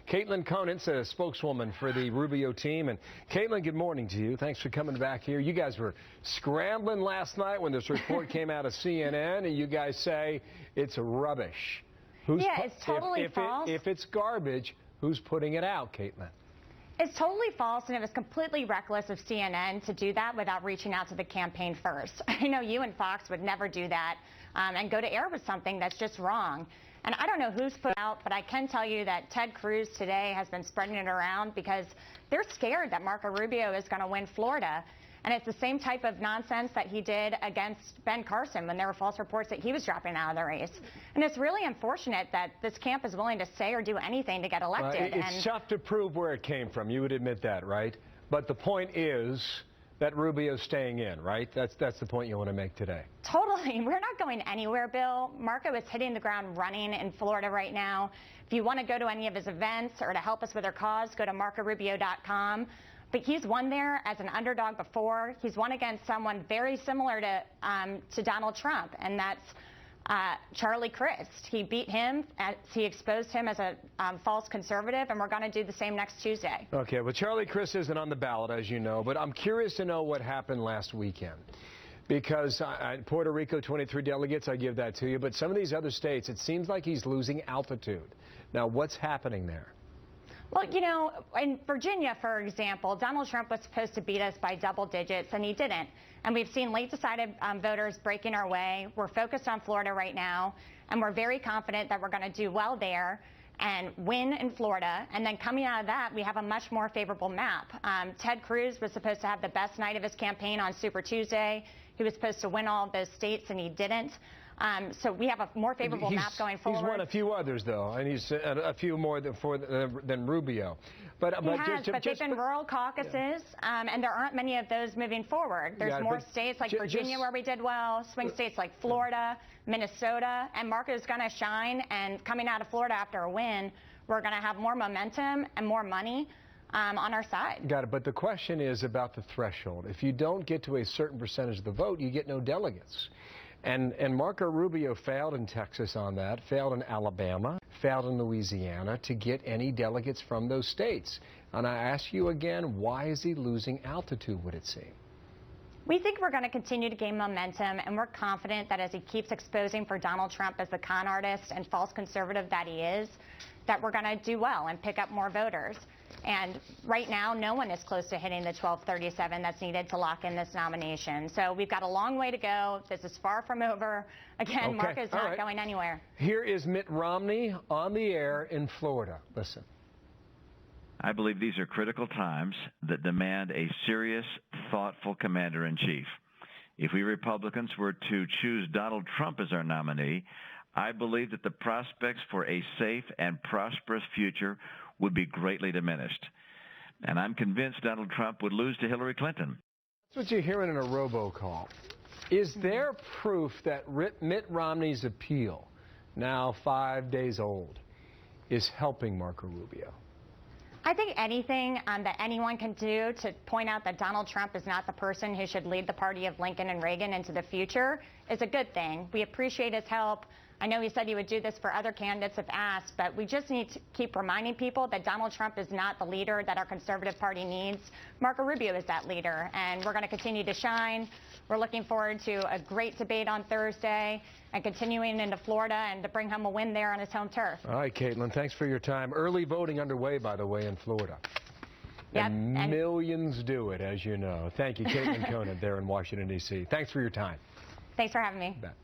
Caitlin Conant, a spokeswoman for the Rubio team. And Caitlin, good morning to you. Thanks for coming back here. You guys were scrambling last night when this report came out of CNN, and you guys say it's rubbish. It's totally false. If it's garbage, who's putting it out, Caitlin? It's totally false, and it was completely reckless of CNN to do that without reaching out to the campaign first. I know you and Fox would never do that and go to air with something that's just wrong. And I don't know who's put out, but I can tell you that Ted Cruz today has been spreading it around because they're scared that Marco Rubio is going to win Florida. And it's the same type of nonsense that he did against Ben Carson when there were false reports that he was dropping out of the race. And it's really unfortunate that this camp is willing to say or do anything to get elected. It's tough to prove where it came from. You would admit that, right? But the point is that Rubio's staying in, right? That's the point you want to make today. Totally. We're not going anywhere, Bill. Marco is hitting the ground running in Florida right now. If you want to go to any of his events or to help us with our cause, go to marcorubio.com. But he's won there as an underdog before. He's won against someone very similar to Donald Trump, and that's Charlie Crist. He beat him, he exposed him as a false conservative, and we're going to do the same next Tuesday. Okay, well, Charlie Crist isn't on the ballot, as you know, but I'm curious to know what happened last weekend. Because Puerto Rico, 23 delegates, I give that to you, but some of these other states, it seems like he's losing altitude. Now, what's happening there? Well, you know, in Virginia, for example, Donald Trump was supposed to beat us by double digits, and he didn't. And we've seen late decided voters breaking our way. We're focused on Florida right now, and we're very confident that we're going to do well there and win in Florida. And then coming out of that, we have a much more favorable map. Ted Cruz was supposed to have the best night of his campaign on Super Tuesday. He was supposed to win all of those states, and he didn't. So we have a more favorable map going forward. He's won a few others, though, and he's a few more than Rubio. But they've been rural caucuses, and there aren't many of those moving forward. There's more states like Virginia where we did well, swing states like Florida, Minnesota, and Marco is going to shine. And coming out of Florida after a win, we're going to have more momentum and more money on our side. Got it. But the question is about the threshold. If you don't get to a certain percentage of the vote, you get no delegates. And Marco Rubio failed in Texas on that, failed in Alabama, failed in Louisiana to get any delegates from those states. And I ask you again, why is he losing altitude, would it seem? We think we're going to continue to gain momentum, and we're confident that as he keeps exposing for Donald Trump as the con artist and false conservative that he is, that we're going to do well and pick up more voters. And right now, no one is close to hitting the 1237 that's needed to lock in this nomination. So we've got a long way to go. This is far from over. Again, Marco's not going anywhere. Here is Mitt Romney on the air in Florida. Listen. I believe these are critical times that demand a serious, thoughtful commander-in-chief. If we Republicans were to choose Donald Trump as our nominee, I believe that the prospects for a safe and prosperous future would be greatly diminished. And I'm convinced Donald Trump would lose to Hillary Clinton. That's what you're hearing in a robocall. Is there proof that Mitt Romney's appeal, now 5 days old, is helping Marco Rubio? I think anything that anyone can do to point out that Donald Trump is not the person who should lead the party of Lincoln and Reagan into the future is a good thing. We appreciate his help. I know he said he would do this for other candidates if asked, but we just need to keep reminding people that Donald Trump is not the leader that our conservative party needs. Marco Rubio is that leader, and we're going to continue to shine. We're looking forward to a great debate on Thursday and continuing into Florida and to bring home a win there on his home turf. All right, Caitlin, thanks for your time. Early voting underway, by the way, in Florida. Yep, and millions do it, as you know. Thank you, Caitlin Conant there in Washington, D.C. Thanks for your time. Thanks for having me. You bet.